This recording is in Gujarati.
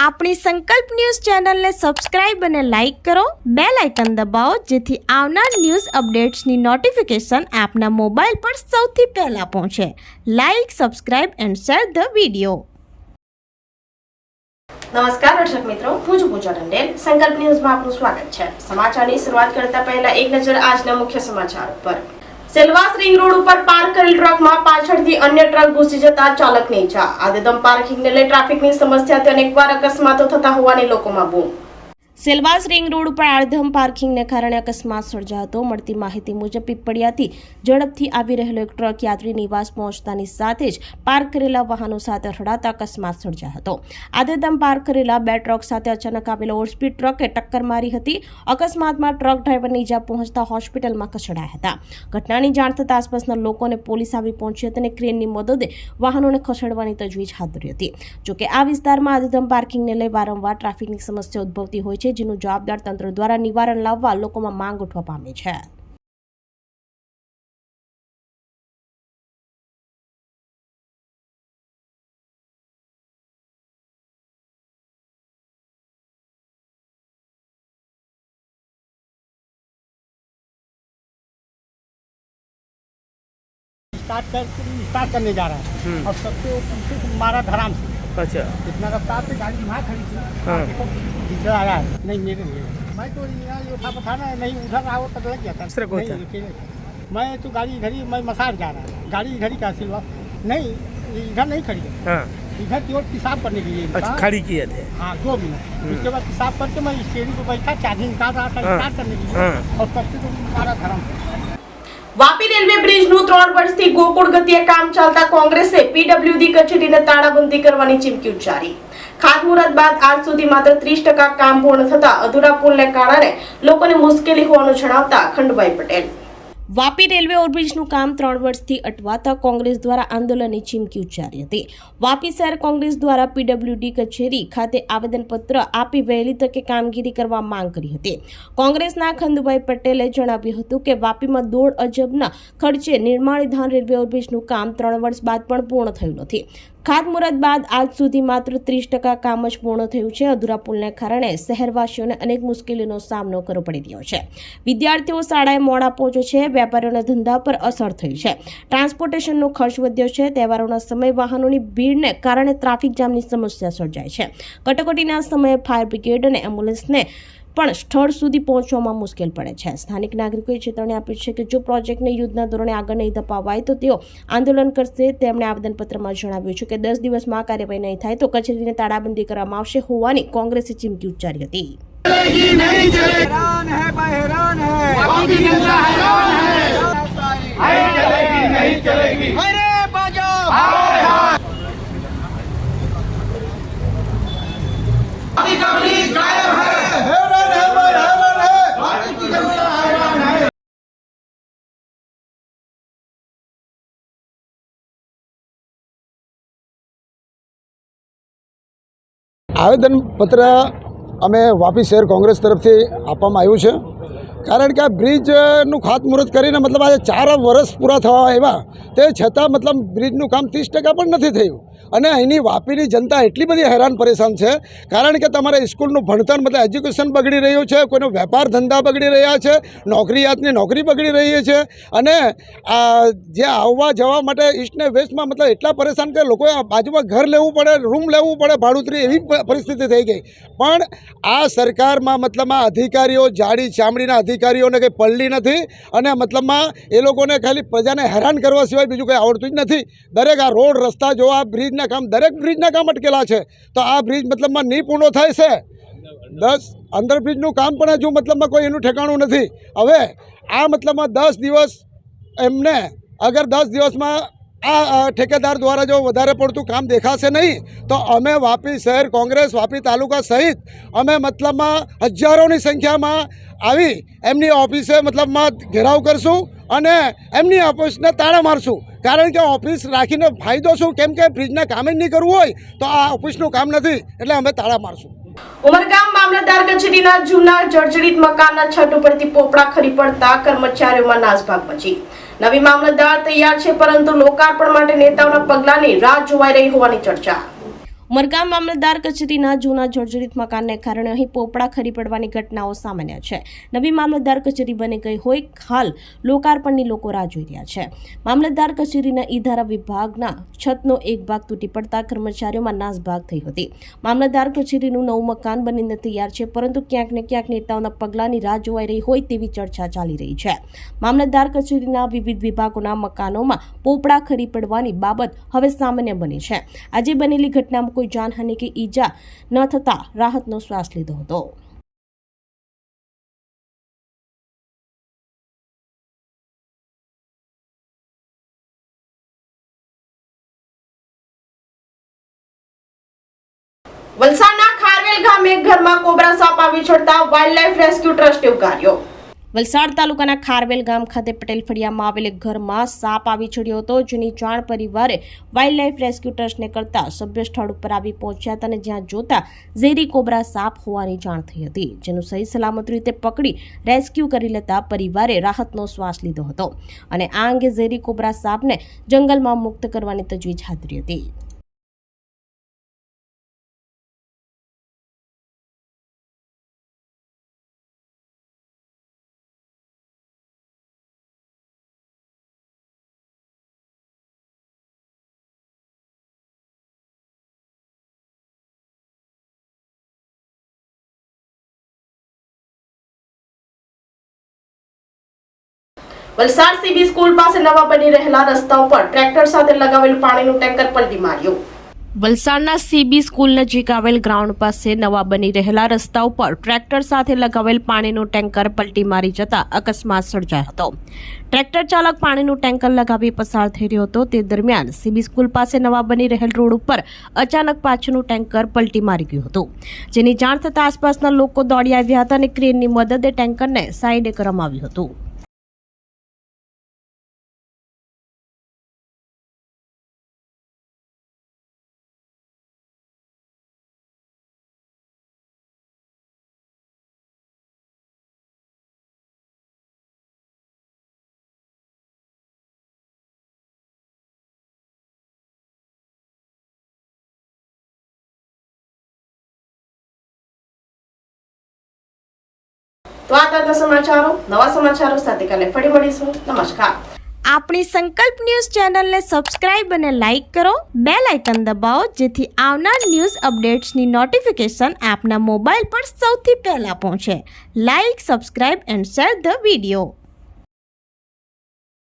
આપણી સંકલ્પ ન્યૂઝ ચેનલને સબસ્ક્રાઇબ અને લાઇક કરો, બેલ આઇકન દબાવો જેથી આવનાર ન્યૂઝ અપડેટ્સની નોટિફિકેશન આપના મોબાઈલ પર સૌથી પહેલા પહોંચે. Like, subscribe and share the video. નમસ્કાર દર્શક મિત્રો, હું છું પૂજા ટંડેલ. સંકલ્પ ન્યૂઝમાં આપનું સ્વાગત છે. સમાચારની શરૂઆત કરતા પહેલા એક નજર આજના મુખ્ય સમાચાર પર. સેલવાસ રિંગ રોડ ઉપર પાર્ક કરેલ ટ્રકમાં પાછળથી અન્ય ટ્રક ઘૂસી જતા ચાલકને ઈજા. આદિદમ પાર્કિંગને લઈ ટ્રાફિકની સમસ્યાથી અનેકવાર અકસ્માતો થતા હોવાની લોકોમાં બૂમ. સેલવાસ રિંગ રોડ ઉપર આડધમ પાર્કિંગને કારણે અકસ્માત સર્જાયો હતો. મળતી માહિતી મુજબ પીપળિયાથી ઝડપથી આવી રહેલો એક ટ્રક યાત્રી નિવાસ પહોંચતાની સાથે જ પાર્ક કરેલા વાહનો સાથે અથડાતા અકસ્માત સર્જાયો હતો. આડધમ પાર્ક કરેલા બે ટ્રક સાથે અચાનક આવેલો ઓવરસ્પીડ ટ્રકે ટક્કર મારી હતી. અકસ્માતમાં ટ્રક ડ્રાઈવરને ઈજા પહોંચતા હોસ્પિટલમાં ખસેડાયા હતા. ઘટનાની જાણ થતાં આસપાસના લોકોને પોલીસ આવી પહોંચી હતી અને ક્રેનની મદદે વાહનોને ખસેડવાની તજવીજ હાથ ધરી હતી. જોકે આ વિસ્તારમાં આડધમ પાર્કિંગને લઈ વારંવાર ટ્રાફિકની સમસ્યા ઉદ્ભવતી હોય છે, જેનું જવાબદાર તંત્ર દ્વારા નિવારણ લાવવા લોકોમાં માંગ ઉઠવા પામી છે. स्टार्ट करने जा रहा है और सबसे पीछे से मारा धराम से. अच्छा, इतना रफ्तार से गाड़ी वहाँ खड़ी थी. हाँ. पीछे आया है. नहीं मेरे लिए मैं तो यहाँ ये उठा ना, नहीं उधर रहा वो तक लग गया था. मैं तो गाड़ी इधर ही, मैं मसाज जा रहा है. गाड़ी इधर ही का सिलवा नहीं, इधर नहीं खड़ी है. हाँ. इधर की ओर पेशाब करने के लिए. अच्छा, खड़ी किए थे. हाँ 2 मिनट. उसके बाद पेशाब करके मैं स्टेरिंग पर बैठा, चार्जिंग निकाल रहा था स्टार्ट करने के लिए. और तब से तो मारा धराम. વાપી રેલવે બ્રિજનું 3 વર્ષથી ગોકુળ ગતિએ કામ ચાલતા કોંગ્રેસે પીડબ્લ્યુડી કચેરીને તાળાબંધી કરવાની ચીમકી ઉચ્ચારી. ખાતમુહૂર્ત બાદ આજ સુધી માત્ર 30% કામ પૂર્ણ થતા અધૂરા પુલને કારણે લોકોને મુશ્કેલી હોવાનું જણાવતા ખંડભાઈ પટેલ. વાપી રેલવે ઓવરબ્રિજનું કામ 3 વર્ષથી અટવાતા કોંગ્રેસ દ્વારા આંદોલનની ચીમકી ઉચ્ચારી હતી. વાપી શહેર કોંગ્રેસ દ્વારા પીડબ્લ્યુડી કચેરી ખાતે આવેદનપત્ર આપી વહેલી તકે કામગીરી કરવા માંગ કરી હતી. કોંગ્રેસના ખંડભાઈ પટેલે જણાવ્યું હતું કે વાપીમાં 1.5 અજબના ખર્ચે નિર્માણાધીન રેલવે ઓવરબ્રિજનું કામ 3 વર્ષ બાદ પણ પૂર્ણ થયું નથી. ખાતમુહૂર્ત બાદ આજ સુધી માત્ર 30% કામ જ પૂર્ણ થયું છે. અધૂરા પુલને કારણે શહેરવાસીઓને અનેક મુશ્કેલીનો સામનો કરવો પડી રહ્યો છે. વિદ્યાર્થીઓ શાળાએ મોડા પહોંચે છે. વેપારીઓના ધંધા પર અસર થઈ છે. ટ્રાન્સપોર્ટેશનનો ખર્ચ વધ્યો છે. તહેવારોના સમયે વાહનોની ભીડને કારણે ટ્રાફિક જામની સમસ્યા સર્જાય છે. કટોકટીના સમયે ફાયર બ્રિગેડ અને એમ્બ્યુલન્સને પણ સ્થળ સુધી પહોંચવામાં મુશ્કેલ પડે છે. સ્થાનિક નાગરિકોએ ચેતવણી આપી છે કે જો પ્રોજેક્ટને યુદ્ધના ધોરણે આગળ નહીં ધપાવાય તો તેઓ આંદોલન કરશે. તેમણે આવેદનપત્રમાં જણાવ્યું છે કે 10 દિવસમાં કાર્યવાહી નહીં થાય તો કચેરીને તાળાબંધી કરવામાં આવશે હોવાની કોંગ્રેસે ચીમકી ઉચ્ચારી હતી. આવેદનપત્ર અમે વાપી શહેર કોંગ્રેસ તરફથી આપવામાં આવ્યું છે. કારણ કે આ બ્રિજનું ખાતમુહૂર્ત કરીને મતલબ આજે 4 વર્ષ પૂરા થવા આવ્યા, તે છતાં મતલબ બ્રિજનું કામ 30% પણ નથી થયું. અને અહીંની વાપીની જનતા એટલી બધી હેરાન પરેશાન છે. કારણ કે તમારે સ્કૂલનું ભણતર મતલબ એજ્યુકેશન બગડી રહ્યું છે, કોઈનો વેપાર ધંધા બગડી રહ્યા છે, નોકરીયાતની નોકરી બગડી રહી છે. અને જે આવવા જવા માટે ઈસ્ટ ને વેસ્ટમાં મતલબ એટલા પરેશાન કે લોકોએ બાજુમાં ઘર લેવું પડે, રૂમ લેવું પડે, ભાડુતરી, એવી પરિસ્થિતિ થઈ ગઈ. પણ આ સરકારમાં મતલબમાં અધિકારીઓ જાડી ચામડીના અધિકારીઓને કંઈ પલળી નથી. અને મતલબમાં એ લોકોને ખાલી પ્રજાને હેરાન કરવા સિવાય બીજું કંઈ આવડતું જ નથી. દરેક આ રોડ રસ્તા જો આ બ્રિજ દરેક બ્રિજના કામ અટકેલા છે. તો આ બ્રિજ મતલબમાં નહીં પૂર્ણ થાય છે. 10 અંડરબ્રિજનું કામ પણ હજુ મતલબમાં કોઈ એનું ઠેકાણું નથી. હવે આ મતલબમાં 10 દિવસ એમને અગર 10 દિવસમાં આ ઠેકેદાર દ્વારા જો વધારે પડતું કામ દેખાશે નહીં તો અમે વાપી શહેર કોંગ્રેસ, વાપી તાલુકા સહિત અમે મતલબમાં હજારોની સંખ્યામાં આવી એમની ઓફિસે મતલબમાં ઘેરાવ કરશું અને એમની ઓફિસને તાળા મારશું. કારણ કે ઓફિસ રાખીને ફાયદો શું? કેમ કે બ્રિજના કામ જ નહીં કરવું હોય તો આ ઓફિસનું કામ નથી, એટલે અમે તાળા મારશું. ઉમરગામ મામલતદાર કચેરીના જૂના જર્જરિત મકાનના છત ઉપરથી પોપડા ખરી પડતા કર્મચારીઓમાં નાસભાગ મચી. નવી મામલતદાર તૈયાર છે, પરંતુ લોકાર્પણ માટે નેતાઓના પગલાંની રાહ જોવાઈ રહી હોવાની ચર્ચા. ઉમરગામ મામલતદાર કચેરીના જૂના જર્જરિત મકાનને કારણે અહીં પોપડા ખરી પડવાની ઘટનાઓ સામાન્ય છે. નવી મામલતદાર કચેરી બની ગઈ હોય, હાલ લોકાર્પણની લોકો રાહ જોઈ રહ્યા છે. મામલતદાર કચેરીના ઈધારા વિભાગના છતનો એક ભાગ તૂટી પડતા કર્મચારીઓમાં નાસભાગ થઈ હતી. મામલતદાર કચેરીનું નવું મકાન બનીને તૈયાર છે, પરંતુ ક્યાંક ને ક્યાંક નેતાઓના પગલાંની રાહ જોવાઈ રહી હોય તેવી ચર્ચા ચાલી રહી છે. મામલતદાર કચેરીના વિવિધ વિભાગોના મકાનોમાં પોપડા ખરી પડવાની બાબત હવે સામાન્ય બની છે. આજે બનેલી ઘટનામાં કોઈ જાનહાનિ કે ઈજા ન થતા રાહતનો શ્વાસ લીધો હતો. વલસાડના ખારવેલ ગામે એક ઘરમાં કોબરા સાપ આવી ચડતા વાઇલ્ડલાઇફ રેસ્ક્યુ ટ્રસ્ટે ઉગાર્યો. વલસાડ તાલુકાના ખારવેલ ગામ ખાતે પટેલ ફળિયામાં આવેલ એક ઘરમાં સાપ આવી ચડ્યો હતો, જેની જાણ પરિવારે વાઇલ્ડલાઇફ રેસ્ક્યુ ટ્રસ્ટને કરતા સભ્ય સ્થળ ઉપર આવી પહોંચ્યા હતા અને જ્યાં જોતા ઝેરી કોબરા સાપ હોવાની જાણ થઈ હતી, જેનું સહી સલામત રીતે પકડી રેસ્ક્યુ કરી લેતા પરિવારે રાહતનો શ્વાસ લીધો હતો અને આ અંગે ઝેરી કોબરા સાપને જંગલમાં મુક્ત કરવાની તજવીજ હાથ ધરી હતી. વલસાડ સીબી સ્કૂલ પાસે નવા બની રહેલા રસ્તા ઉપર ટ્રેક્ટર સાથે લગાવેલ પાણીનું ટેન્કર પલટી માર્યું. વલસાડના સીબી સ્કૂલ નજીક આવેલ ગ્રાઉન્ડ પાસે નવા બની રહેલા રસ્તા ઉપર ટ્રેક્ટર સાથે લગાવેલ પાણીનું ટેન્કર પલટી મારી જતા અકસ્માત સર્જાયો હતો. ટ્રેક્ટર ચાલક પાણીનું ટેન્કર લગાવી પસાર થઈ રહ્યો હતો. તે દરમિયાન સીબી સ્કૂલ પાસે નવા બની રહેલ રોડ ઉપર અચાનક પાછળનું ટેન્કર પલટી મારી ગયું હતું, જેની જાણ થતાં આસપાસના લોકો દોડી આવ્યા હતા અને ક્રેનની મદદે ટેન્કરને સાઈડે કરવામાં આવ્યું હતું. તો આ તાજા સમાચારો, નવા સમાચારો સાથે કાલે ફરી મળીશું. નમસ્કાર. આપણી સંકલ્પ ન્યૂઝ ચેનલને સબસ્ક્રાઇબ અને લાઇક કરો, બેલ આઇકન દબાવો, જેથી આવનાર ન્યૂઝ અપડેટ્સની નોટિફિકેશન આપના મોબાઈલ પર સૌથી પહેલા પહોંચે. Like, subscribe and share the video.